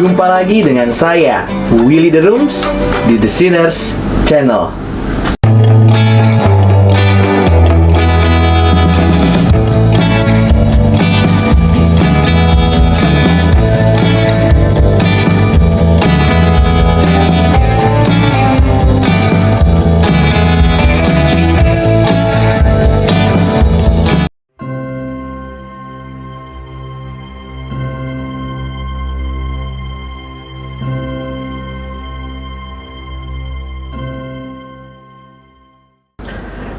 Jumpa lagi dengan saya, Willy The Rooms, di The Sinners Channel.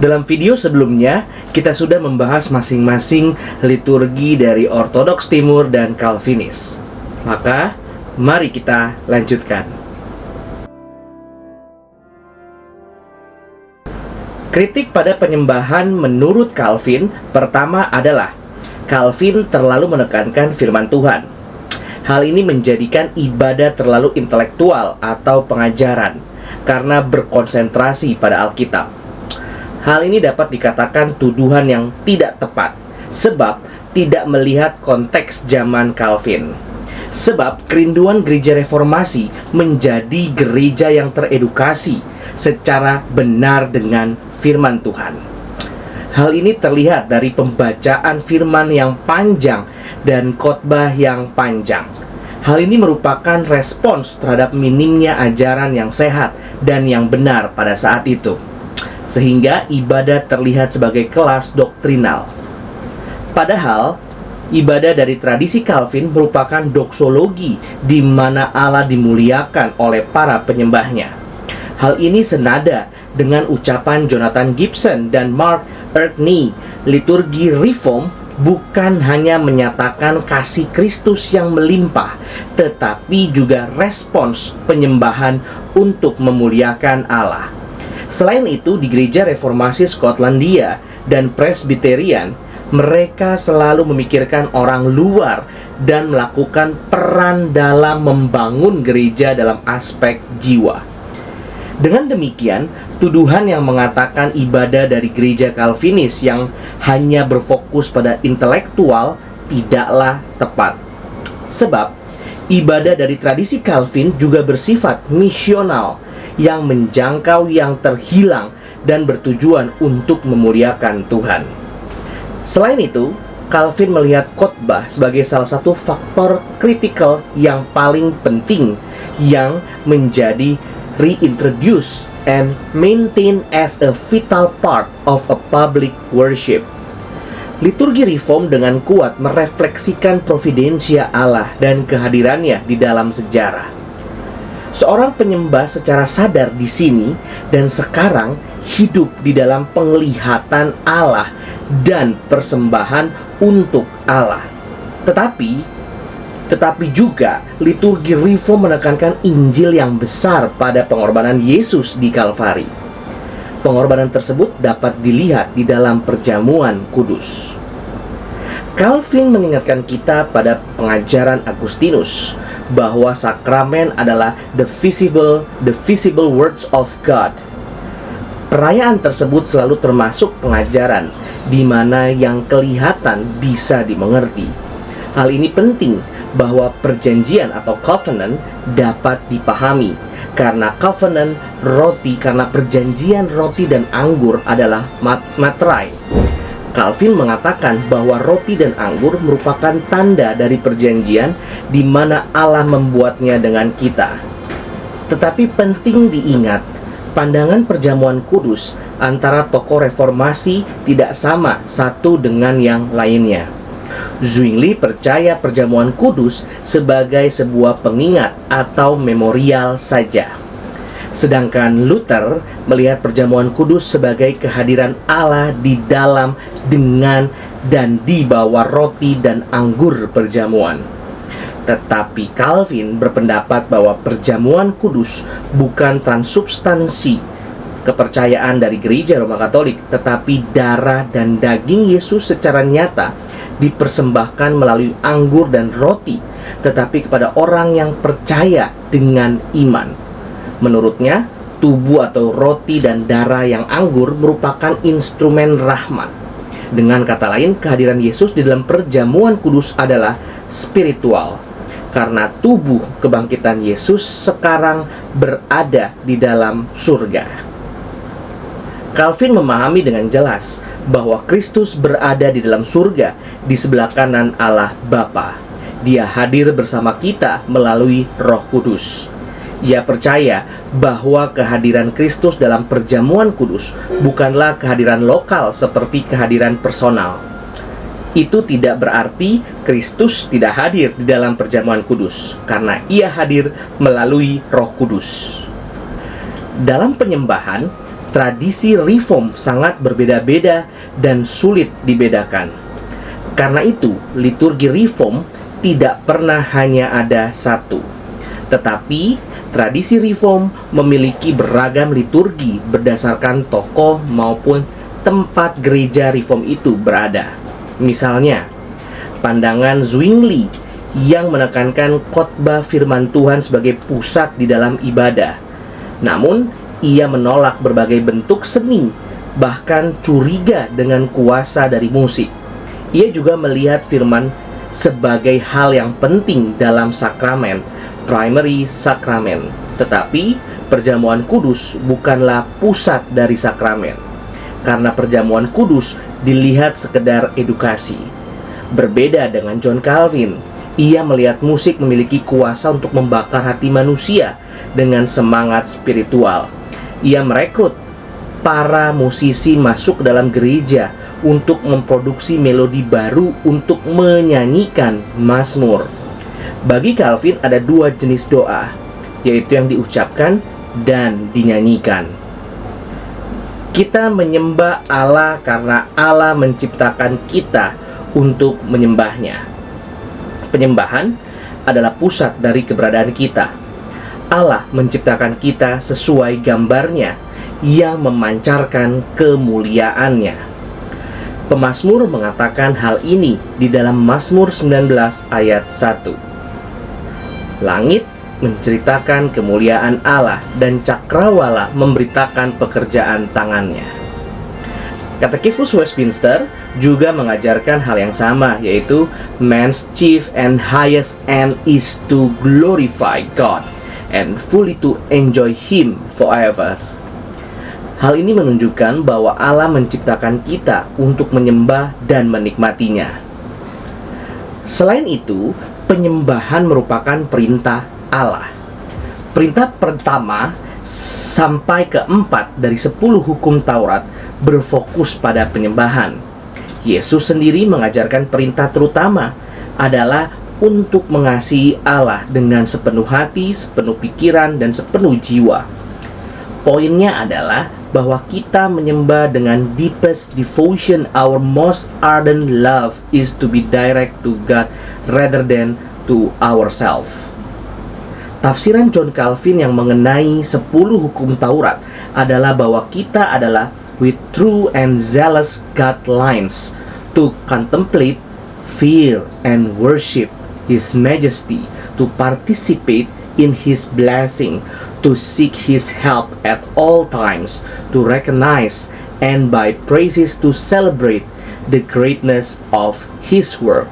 Dalam video sebelumnya, kita sudah membahas masing-masing liturgi dari Ortodoks Timur dan Calvinis. Maka, mari kita lanjutkan. Kritik pada penyembahan menurut Calvin pertama adalah Calvin terlalu menekankan firman Tuhan. Hal ini menjadikan ibadah terlalu intelektual atau pengajaran karena berkonsentrasi pada Alkitab. Hal ini dapat dikatakan tuduhan yang tidak tepat, sebab tidak melihat konteks zaman Calvin. Sebab kerinduan gereja reformasi menjadi gereja yang teredukasi secara benar dengan firman Tuhan. Hal ini terlihat dari pembacaan firman yang panjang dan khotbah yang panjang. Hal ini merupakan respons terhadap minimnya ajaran yang sehat dan yang benar pada saat itu, sehingga ibadah terlihat sebagai kelas doktrinal. Padahal, ibadah dari tradisi Calvin merupakan doksologi di mana Allah dimuliakan oleh para penyembahnya. Hal ini senada dengan ucapan Jonathan Gibson dan Mark Ertney. Liturgi Reform bukan hanya menyatakan kasih Kristus yang melimpah, tetapi juga respons penyembahan untuk memuliakan Allah. Selain itu, di gereja reformasi Skotlandia dan Presbyterian, mereka selalu memikirkan orang luar dan melakukan peran dalam membangun gereja dalam aspek jiwa. Dengan demikian, tuduhan yang mengatakan ibadah dari gereja Calvinis yang hanya berfokus pada intelektual tidaklah tepat. Sebab, ibadah dari tradisi Calvin juga bersifat misional, yang menjangkau yang terhilang dan bertujuan untuk memuliakan Tuhan. Selain itu, Calvin melihat khotbah sebagai salah satu faktor kritikal yang paling penting yang menjadi reintroduced and maintained as a vital part of a public worship. Liturgi Reform dengan kuat merefleksikan providensia Allah dan kehadirannya di dalam sejarah. Seorang penyembah secara sadar di sini dan sekarang hidup di dalam penglihatan Allah dan persembahan untuk Allah. Tetapi juga liturgi Reform menekankan Injil yang besar pada pengorbanan Yesus di Kalvari. Pengorbanan tersebut dapat dilihat di dalam perjamuan kudus. Calvin mengingatkan kita pada pengajaran Agustinus bahwa sakramen adalah the visible words of God. Perayaan tersebut selalu termasuk pengajaran di mana yang kelihatan bisa dimengerti. Hal ini penting bahwa perjanjian atau covenant dapat dipahami karena covenant roti, karena perjanjian roti dan anggur adalah matrai. Calvin mengatakan bahwa roti dan anggur merupakan tanda dari perjanjian di mana Allah membuatnya dengan kita. Tetapi penting diingat, pandangan perjamuan kudus antara tokoh reformasi tidak sama satu dengan yang lainnya. Zwingli percaya perjamuan kudus sebagai sebuah pengingat atau memorial saja. Sedangkan Luther melihat perjamuan kudus sebagai kehadiran Allah di dalam, dengan, dan di bawah roti dan anggur perjamuan. Tetapi Calvin berpendapat bahwa perjamuan kudus bukan transubstansi kepercayaan dari gereja Roma Katolik, tetapi darah dan daging Yesus secara nyata dipersembahkan melalui anggur dan roti, tetapi kepada orang yang percaya dengan iman. Menurutnya, tubuh atau roti dan darah yang anggur merupakan instrumen rahmat. Dengan kata lain, kehadiran Yesus di dalam perjamuan kudus adalah spiritual. karena tubuh kebangkitan Yesus sekarang berada di dalam surga. Calvin memahami dengan jelas bahwa Kristus berada di dalam surga di sebelah kanan Allah Bapa. Dia hadir bersama kita melalui Roh Kudus. Ia percaya bahwa kehadiran Kristus dalam perjamuan kudus bukanlah kehadiran lokal seperti kehadiran personal. Itu tidak berarti Kristus tidak hadir di dalam perjamuan kudus, karena ia hadir melalui Roh Kudus. Dalam penyembahan, tradisi reform sangat berbeda-beda dan sulit dibedakan. Karena itu, liturgi reform tidak pernah hanya ada satu. Tetapi, tradisi reform memiliki beragam liturgi berdasarkan tokoh maupun tempat gereja reform itu berada. Misalnya, pandangan Zwingli yang menekankan khotbah firman Tuhan sebagai pusat di dalam ibadah. Namun, ia menolak berbagai bentuk seni, bahkan curiga dengan kuasa dari musik. Ia juga melihat firman sebagai hal yang penting dalam sakramen, primary sakramen. Tetapi, perjamuan kudus bukanlah pusat dari sakramen, karena perjamuan kudus dilihat sekedar edukasi. Berbeda dengan John Calvin, ia melihat musik memiliki kuasa untuk membakar hati manusia dengan semangat spiritual. Ia merekrut para musisi masuk ke dalam gereja untuk memproduksi melodi baru untuk menyanyikan mazmur. Bagi Calvin ada dua jenis doa, yaitu yang diucapkan dan dinyanyikan. Kita menyembah Allah karena Allah menciptakan kita untuk menyembahnya. Penyembahan adalah pusat dari keberadaan kita. Allah menciptakan kita sesuai gambarnya yang memancarkan kemuliaannya. Pemazmur mengatakan hal ini di dalam Mazmur 19 ayat 1. Langit menceritakan kemuliaan Allah dan cakrawala memberitakan pekerjaan tangannya. Katekismus Westminster juga mengajarkan hal yang sama, yaitu man's chief and highest end is to glorify God and fully to enjoy Him forever. Hal ini menunjukkan bahwa Allah menciptakan kita untuk menyembah dan menikmatinya. Selain itu, penyembahan merupakan perintah Allah. Perintah pertama sampai keempat dari 10 hukum Taurat berfokus pada penyembahan. Yesus sendiri mengajarkan perintah terutama adalah untuk mengasihi Allah dengan sepenuh hati, sepenuh pikiran, dan sepenuh jiwa. Poinnya adalah bahwa kita menyembah dengan deepest devotion. Our most ardent love is to be direct to God rather than to ourselves. Tafsiran John Calvin yang mengenai 10 hukum Taurat adalah bahwa kita adalah with true and zealous guidelines to contemplate, fear, and worship His Majesty, to participate in His blessing, to seek His help at all times, to recognize and by praises to celebrate the greatness of His work.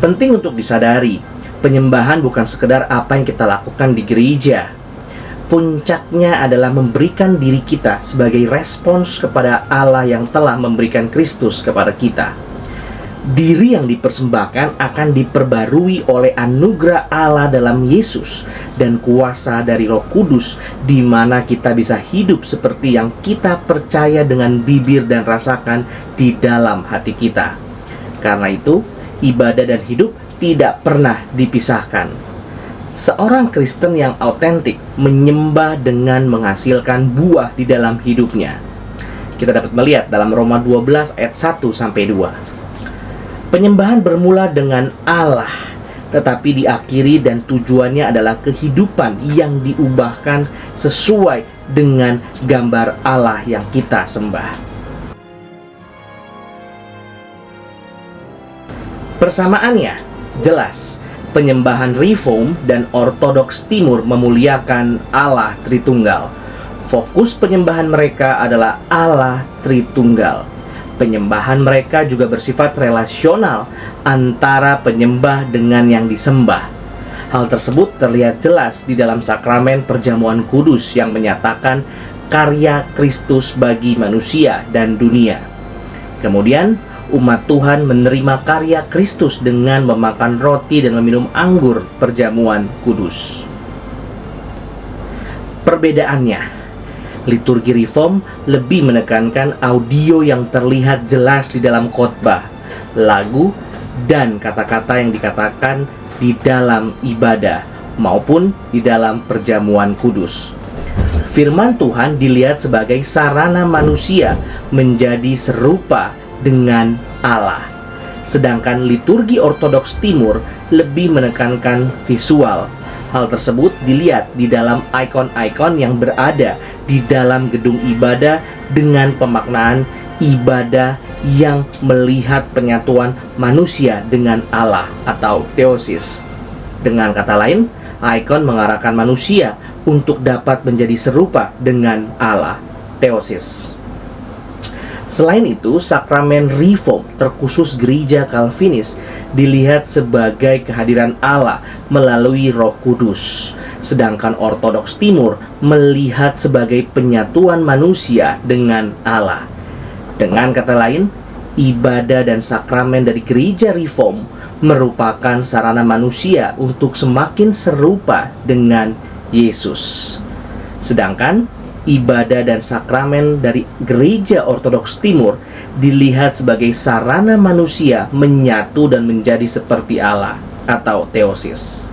Penting untuk disadari, penyembahan bukan sekedar apa yang kita lakukan di gereja. Puncaknya adalah memberikan diri kita sebagai respons kepada Allah yang telah memberikan Kristus kepada kita. Diri yang dipersembahkan akan diperbarui oleh anugerah Allah dalam Yesus dan kuasa dari Roh Kudus, di mana kita bisa hidup seperti yang kita percaya dengan bibir dan rasakan di dalam hati kita. Karena itu, ibadah dan hidup tidak pernah dipisahkan. Seorang Kristen yang autentik menyembah dengan menghasilkan buah di dalam hidupnya. Kita dapat melihat dalam Roma 12 ayat 1-2. Penyembahan bermula dengan Allah, tetapi diakhiri dan tujuannya adalah kehidupan yang diubahkan sesuai dengan gambar Allah yang kita sembah. Persamaannya jelas. Penyembahan Reform dan Ortodoks Timur memuliakan Allah Tritunggal. Fokus penyembahan mereka adalah Allah Tritunggal. Penyembahan mereka juga bersifat relasional antara penyembah dengan yang disembah. Hal tersebut terlihat jelas di dalam sakramen perjamuan kudus yang menyatakan karya Kristus bagi manusia dan dunia. Kemudian, umat Tuhan menerima karya Kristus dengan memakan roti dan meminum anggur perjamuan kudus. Perbedaannya, liturgi reform lebih menekankan audio yang terlihat jelas di dalam khotbah, lagu, dan kata-kata yang dikatakan di dalam ibadah maupun di dalam perjamuan kudus. Firman Tuhan dilihat sebagai sarana manusia menjadi serupa dengan Allah. Sedangkan liturgi Ortodoks Timur lebih menekankan visual. Hal tersebut dilihat di dalam ikon-ikon yang berada di dalam gedung ibadah dengan pemaknaan ibadah yang melihat penyatuan manusia dengan Allah atau theosis. Dengan kata lain, ikon mengarahkan manusia untuk dapat menjadi serupa dengan Allah, theosis. Selain itu, sakramen reform terkhusus gereja Calvinis dilihat sebagai kehadiran Allah melalui Roh Kudus. Sedangkan Ortodoks Timur melihat sebagai penyatuan manusia dengan Allah. Dengan kata lain, ibadah dan sakramen dari gereja reform merupakan sarana manusia untuk semakin serupa dengan Yesus. Sedangkan ibadah dan sakramen dari gereja Ortodoks Timur dilihat sebagai sarana manusia menyatu dan menjadi seperti Allah atau theosis.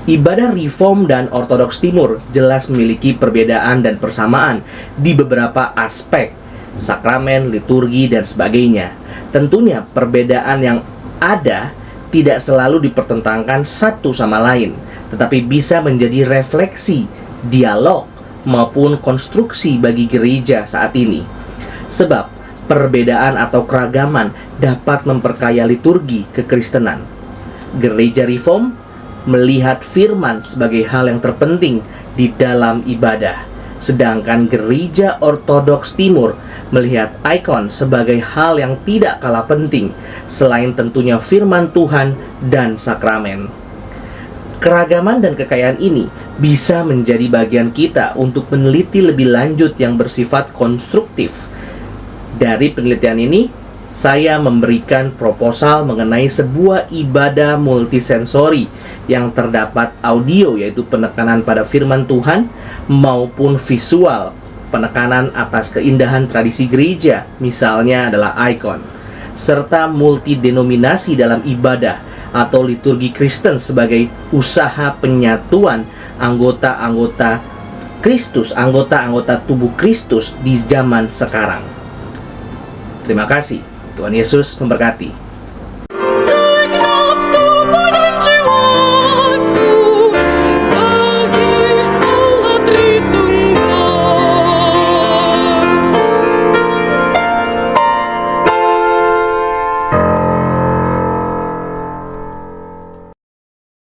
Ibadah Reform dan Ortodoks Timur jelas memiliki perbedaan dan persamaan di beberapa aspek, sakramen, liturgi, dan sebagainya. Tentunya perbedaan yang ada tidak selalu dipertentangkan satu sama lain, tetapi bisa menjadi refleksi, dialog, maupun konstruksi bagi gereja saat ini. Sebab perbedaan atau keragaman dapat memperkaya liturgi kekristenan. Gereja Reform melihat firman sebagai hal yang terpenting di dalam ibadah, sedangkan gereja Ortodoks Timur melihat ikon sebagai hal yang tidak kalah penting, selain tentunya firman Tuhan dan sakramen. Keragaman dan kekayaan ini bisa menjadi bagian kita untuk meneliti lebih lanjut yang bersifat konstruktif. Dari penelitian ini, saya memberikan proposal mengenai sebuah ibadah multisensori yang terdapat audio, yaitu penekanan pada firman Tuhan, maupun visual, penekanan atas keindahan tradisi gereja, misalnya adalah ikon, serta multidenominasi dalam ibadah atau liturgi Kristen sebagai usaha penyatuan anggota-anggota Kristus, anggota-anggota tubuh Kristus di zaman sekarang. Terima kasih. Tuhan Yesus memberkati.